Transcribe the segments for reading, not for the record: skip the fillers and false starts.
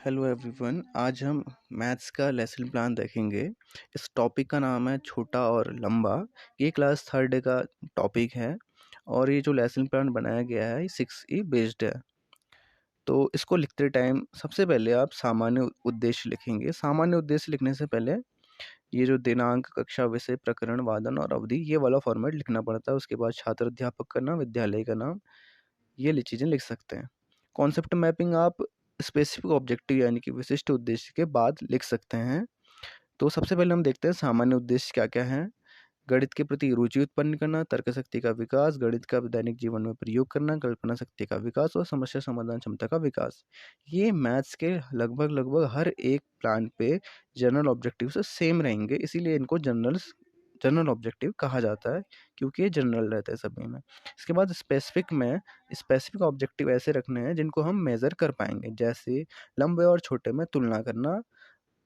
Hello everyone. आज हम maths का लेसन प्लान देखेंगे। इस टॉपिक का नाम है छोटा और लंबा। ये क्लास थर्ड का टॉपिक है और ये जो लेसन प्लान बनाया गया है ये 6E बेस्ड है। तो इसको लिखते टाइम सबसे पहले आप सामान्य उद्देश्य लिखेंगे। सामान्य उद्देश्य लिखने से पहले ये जो दिनांक, कक्षा, विषय, प्रकरण, वादन और अवधि, ये वाला फॉर्मेट लिखना पड़ता है। उसके बाद छात्र, अध्यापक का नाम, विद्यालय का नाम, ये चीज़ें लिख सकते हैं। कॉन्सेप्ट मैपिंग आप स्पेसिफिक ऑब्जेक्टिव यानी कि विशिष्ट उद्देश्य के बाद लिख सकते हैं। तो सबसे पहले हम देखते हैं सामान्य उद्देश्य क्या क्या है। गणित के प्रति रुचि उत्पन्न करना, तर्क शक्ति का विकास, गणित का दैनिक जीवन में प्रयोग करना, कल्पना शक्ति का विकास और समस्या समाधान क्षमता का विकास। ये मैथ्स के लगभग लगभग हर एक प्लान पे जनरल ऑब्जेक्टिव से सेम रहेंगे, इसीलिए इनको जनरल ऑब्जेक्टिव कहा जाता है, क्योंकि ये जनरल रहता है सभी में। इसके बाद स्पेसिफिक ऑब्जेक्टिव ऐसे रखने हैं जिनको हम मेज़र कर पाएंगे, जैसे लंबे और छोटे में तुलना करना,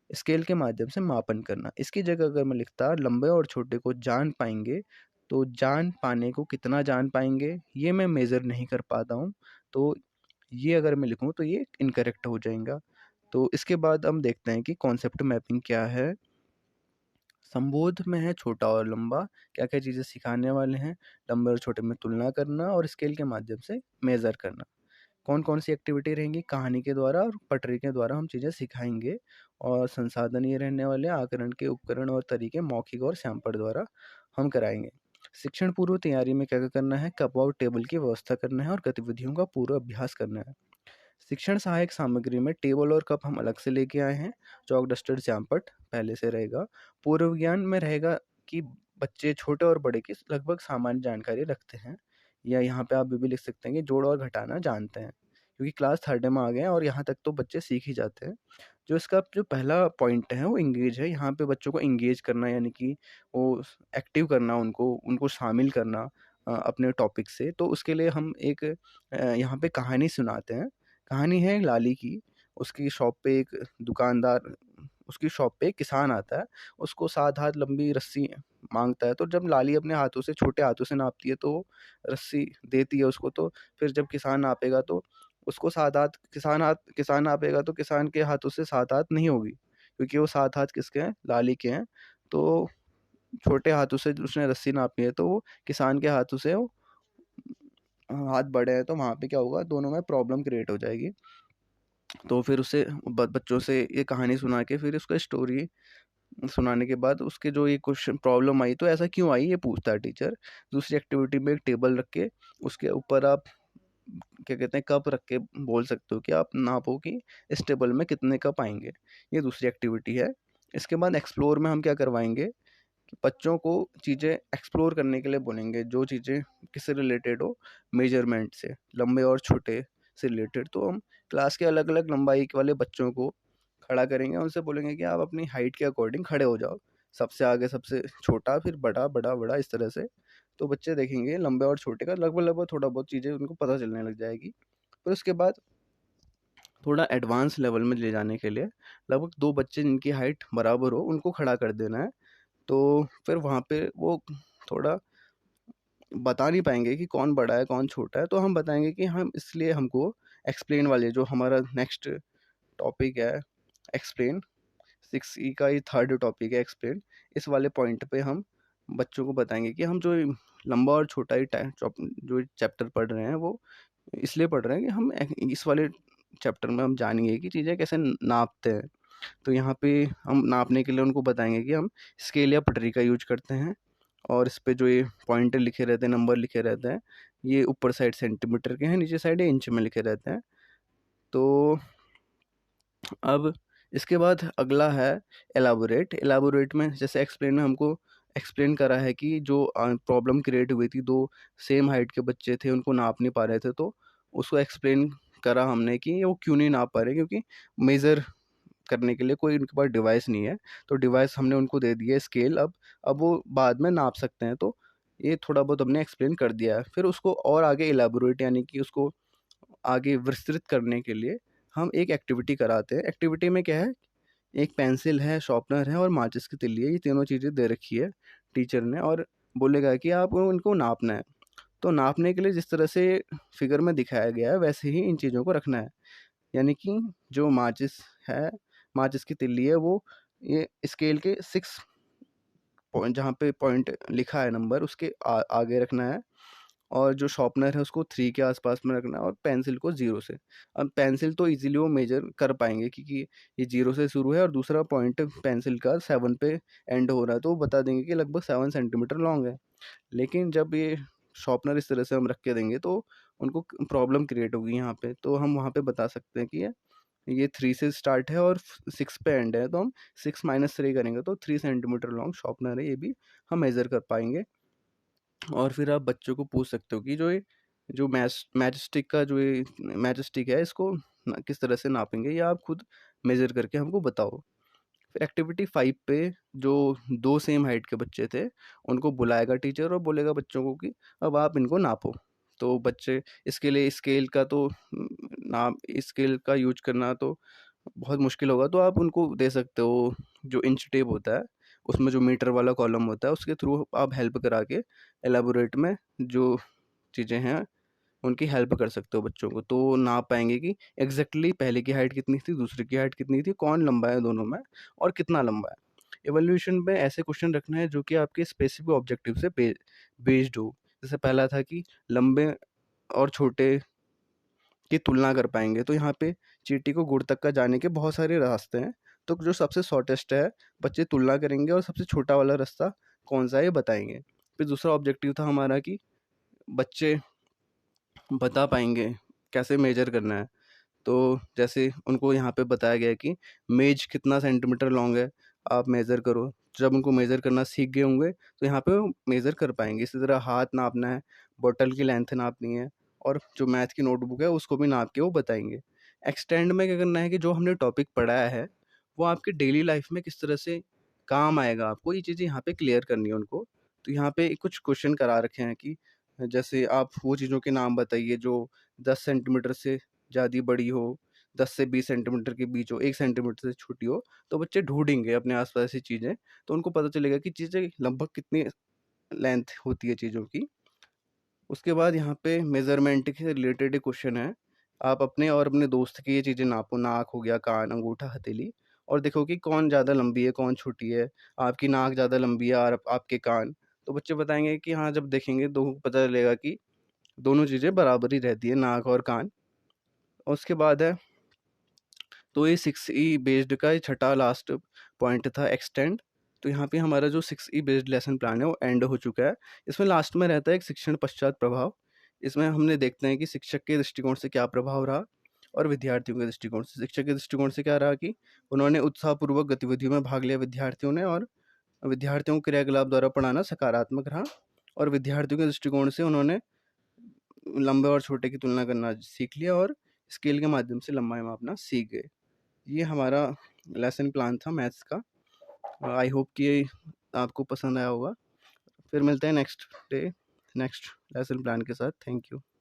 स्केल के माध्यम से मापन करना। इसकी जगह अगर मैं लिखता लंबे और छोटे को जान पाएंगे, तो जान पाने को कितना जान पाएंगे ये मैं मेज़र नहीं कर पाता हूँ, तो ये अगर मैं लिखूँ तो ये इनकरेक्ट हो जाएगा। तो इसके बाद हम देखते हैं कि कॉन्सेप्ट मैपिंग क्या है। संबोध में है छोटा और लंबा, क्या क्या चीज़ें सिखाने वाले हैं, लंबे और छोटे में तुलना करना और स्केल के माध्यम से मेज़र करना। कौन कौन सी एक्टिविटी रहेंगी, कहानी के द्वारा और पटरी के द्वारा हम चीज़ें सिखाएंगे। और संसाधन ये रहने वाले आकलन के उपकरण और तरीके मौखिक और सैंपल द्वारा हम कराएंगे। शिक्षण पूर्व तैयारी में क्या क्या करना है, कप और टेबल की व्यवस्था करना है और गतिविधियों का पूरा अभ्यास करना है। शिक्षण सहायक सामग्री में टेबल और कप हम अलग से लेके आए हैं, चौक, डस्टर, श्यामपट्ट पहले से रहेगा। पूर्व ज्ञान में रहेगा कि बच्चे छोटे और बड़े की लगभग सामान्य जानकारी रखते हैं, या यहाँ पे आप भी लिख सकते हैं कि जोड़ और घटाना जानते हैं, क्योंकि क्लास थर्ड में आ गए हैं और यहाँ तक तो बच्चे सीख ही जाते हैं। जो इसका जो पहला पॉइंट है वो इंगेज है। यहाँ पे बच्चों को इंगेज करना यानी कि वो एक्टिव करना, उनको उनको शामिल करना अपने टॉपिक से। तो उसके लिए हम एक यहाँ पे कहानी सुनाते हैं। कहानी है लाली की। उसकी शॉप पे एक दुकानदार उसकी शॉप पे एक किसान आता है, उसको 7 हाथ लंबी रस्सी माँगता है। तो जब लाली अपने हाथों से, छोटे हाथों से नापती है, तो रस्सी देती है उसको। तो फिर जब किसान नापेगा तो उसको 7 हाथ, किसान नापेगा तो किसान के हाथों से 7 हाथ नहीं होगी, क्योंकि वो 7 हाथ किसके हैं, लाली के हैं। तो छोटे हाथों से उसने रस्सी नापी है, तो वो किसान के हाथों से वो हाथ बड़े हैं, तो वहाँ पे क्या होगा, दोनों में प्रॉब्लम क्रिएट हो जाएगी। तो फिर उसे बच्चों से ये कहानी सुना के फिर उसका स्टोरी सुनाने के बाद उसके जो ये क्वेश्चन प्रॉब्लम आई, तो ऐसा क्यों आई ये पूछता है टीचर। दूसरी एक्टिविटी में एक टेबल रख के उसके ऊपर आप क्या कहते हैं, कप रख के बोल सकते हो कि आप नापो कि इस टेबल में कितने कप आएंगे। ये दूसरी एक्टिविटी है। इसके बाद एक्सप्लोर में हम क्या करवाएंगे कि बच्चों को चीज़ें एक्सप्लोर करने के लिए बोलेंगे, जो चीज़ें किससे रिलेटेड हो, मेजरमेंट से, लंबे और छोटे से रिलेटेड। तो हम क्लास के अलग अलग लंबाई के वाले बच्चों को खड़ा करेंगे, उनसे बोलेंगे कि आप अपनी हाइट के अकॉर्डिंग खड़े हो जाओ, सबसे आगे सबसे छोटा, फिर बड़ा बड़ा बड़ा, इस तरह से। तो बच्चे देखेंगे लंबे और छोटे का लगभग लगभग थोड़ा बहुत चीज़ें उनको पता चलने लग जाएगी। फिर उसके बाद थोड़ा एडवांस लेवल में ले जाने के लिए लगभग 2 बच्चे जिनकी हाइट बराबर हो उनको खड़ा कर देना है। तो फिर वहाँ पे वो थोड़ा बता नहीं पाएँगे कि कौन बड़ा है, कौन छोटा है। तो हम बताएँगे कि हम इसलिए हमको एक्सप्लेन वाले जो हमारा नेक्स्ट टॉपिक है, एक्सप्लेन 6E का ये थर्ड टॉपिक है एक्सप्लेन। इस वाले पॉइंट पे हम बच्चों को बताएँगे कि हम जो लंबा और छोटा ये जो चैप्टर पढ़ रहे हैं वो इसलिए पढ़ रहे हैं कि हम इस वाले चैप्टर में हम जानेंगे कि चीज़ें कैसे नापते हैं। तो यहाँ पे हम नापने के लिए उनको बताएँगे कि हम स्केल या पटरी का यूज़ करते हैं, और इस पे जो ये पॉइंटर लिखे रहते हैं, नंबर लिखे रहते हैं, ये ऊपर साइड सेंटीमीटर के हैं, नीचे साइड ये इंच में लिखे रहते हैं। तो अब इसके बाद अगला है एलाबोरेट। एलाबोरेट में जैसे एक्सप्लेन में हमको एक्सप्लेन करा है कि जो प्रॉब्लम क्रिएट हुई थी, 2 सेम हाइट के बच्चे थे, उनको नाप नहीं पा रहे थे। तो उसको एक्सप्लेन करा हमने कि वो क्यों नहीं नाप पा रहे, क्योंकि मेज़र करने के लिए कोई उनके पास डिवाइस नहीं है। तो डिवाइस हमने उनको दे दिया स्केल, अब वो बाद में नाप सकते हैं। तो ये थोड़ा बहुत हमने एक्सप्लेन कर दिया है। फिर उसको और आगे इलैबोरेट यानी कि उसको आगे विस्तृत करने के लिए हम एक एक्टिविटी कराते हैं। एक्टिविटी में क्या है, एक पेंसिल है, शॉर्पनर है और माचिस की तिल्ली है। ये तीनों चीज़ें दे रखी है टीचर ने, और बोलेगा कि आप इनको नापना है। तो नापने के लिए जिस तरह से फिगर में दिखाया गया है वैसे ही इन चीज़ों को रखना है। यानी कि जो माचिस है, माचिस की तिल्ली है, वो ये स्केल के 6 पॉइंट, जहाँ पे पॉइंट लिखा है नंबर, उसके आगे रखना है, और जो शॉर्पनर है उसको 3 के आसपास में रखना है, और पेंसिल को 0 से। अब पेंसिल तो इजीली वो मेजर कर पाएंगे, क्योंकि ये 0 से शुरू है और दूसरा पॉइंट पेंसिल का 7 पे एंड हो रहा है, तो वो बता देंगे कि लगभग 7 सेंटीमीटर लॉन्ग है। लेकिन जब ये शॉर्पनर इस तरह से हम रख के देंगे तो उनको प्रॉब्लम क्रिएट होगी यहाँ पे, तो हम वहाँ पे बता सकते हैं कि ये 3 से स्टार्ट है और 6 पे एंड है, तो हम 6 - 3 करेंगे तो 3 सेंटीमीटर लॉन्ग शॉर्पनर है, ये भी हम मेज़र कर पाएंगे। और फिर आप बच्चों को पूछ सकते हो कि जो मैच स्टिक का जो ये मैच स्टिक है, इसको किस तरह से नापेंगे, या आप खुद मेज़र करके हमको बताओ। फिर एक्टिविटी 5 पे जो 2 सेम हाइट के बच्चे थे, उनको बुलाएगा टीचर और बोलेगा बच्चों को कि अब आप इनको नापो। तो बच्चे इसके लिए स्केल का तो नाप स्केल का यूज करना तो बहुत मुश्किल होगा, तो आप उनको दे सकते हो जो इंच टेप होता है, उसमें जो मीटर वाला कॉलम होता है, उसके थ्रू आप हेल्प करा के एलाबोरेट में जो चीज़ें हैं उनकी हेल्प कर सकते हो बच्चों को, तो वो नाप पाएंगे कि एग्जैक्टली पहले की हाइट कितनी थी, दूसरे की हाइट कितनी थी, कौन लंबा है दोनों में और कितना लंबा है। एवोल्यूशन में ऐसे क्वेश्चन रखना है जो कि आपके स्पेसिफिक ऑब्जेक्टिव से बेस्ड हो। जैसे पहला था कि लंबे और छोटे की तुलना कर पाएंगे, तो यहाँ पे चींटी को गुड़ तक का जाने के बहुत सारे रास्ते हैं, तो जो सबसे शॉर्टेस्ट है बच्चे तुलना करेंगे और सबसे छोटा वाला रास्ता कौन सा है ये बताएंगे। फिर दूसरा ऑब्जेक्टिव था हमारा कि बच्चे बता पाएंगे कैसे मेजर करना है, तो जैसे उनको यहाँ पे बताया गया है कि मेज कितना सेंटीमीटर लॉन्ग है, आप मेज़र करो। जब उनको मेज़र करना सीख गए होंगे तो यहाँ पे वो मेज़र कर पाएंगे। इसी तरह हाथ नापना है, बॉटल की लेंथ नापनी है, और जो मैथ की नोटबुक है उसको भी नाप के वो बताएंगे। एक्सटेंड में क्या करना है कि जो हमने टॉपिक पढ़ाया है वो आपकी डेली लाइफ में किस तरह से काम आएगा, आपको ये चीज़ें यहाँ पे क्लियर करनी है उनको। तो यहाँ पे कुछ क्वेश्चन करा रखे हैं कि जैसे आप वो चीज़ों के नाम बताइए जो 10 सेंटीमीटर से ज़्यादा बड़ी हो, 10 से 20 सेंटीमीटर के बीच हो, 1 सेंटीमीटर से छोटी हो, तो बच्चे ढूँढेंगे अपने आस-पास ऐसी चीज़ें, तो उनको पता चलेगा कि चीज़ें लगभग कितनी लेंथ होती है चीज़ों की। उसके बाद यहाँ पे मेज़रमेंट के रिलेटेड एक क्वेश्चन है। आप अपने और अपने दोस्त की ये चीज़ें नापो, नाक हो गया, कान, अंगूठा, हथेली, और देखो कि कौन ज़्यादा लंबी है, कौन छोटी है। आपकी नाक ज़्यादा लंबी है और आपके कान, तो बच्चे बताएँगे कि हाँ, जब देखेंगे तो पता चलेगा कि दोनों चीज़ें बराबर ही रहती है, नाक और कान। उसके बाद है, तो ये 6E बेस्ड का ये छठा लास्ट पॉइंट था, एक्सटेंड। तो यहाँ पे हमारा जो 6E बेस्ड लेसन प्लान है वो एंड हो चुका है। इसमें लास्ट में रहता है एक शिक्षण पश्चात प्रभाव। इसमें हमने देखते हैं कि शिक्षक के दृष्टिकोण से क्या प्रभाव रहा और विद्यार्थियों के दृष्टिकोण से। शिक्षक के दृष्टिकोण से क्या रहा कि उन्होंने उत्साहपूर्वक गतिविधियों में भाग लिया विद्यार्थियों ने, और विद्यार्थियों को क्रियाकलाप द्वारा पढ़ाना सकारात्मक रहा। और विद्यार्थियों के दृष्टिकोण से उन्होंने लंबे और छोटे की तुलना करना सीख लिया और स्केल के माध्यम से लंबाई मापना सीख गए। ये हमारा लेसन प्लान था मैथ्स का। आई होप कि ये आपको पसंद आया होगा। फिर मिलते हैं next day next lesson plan के साथ। Thank you.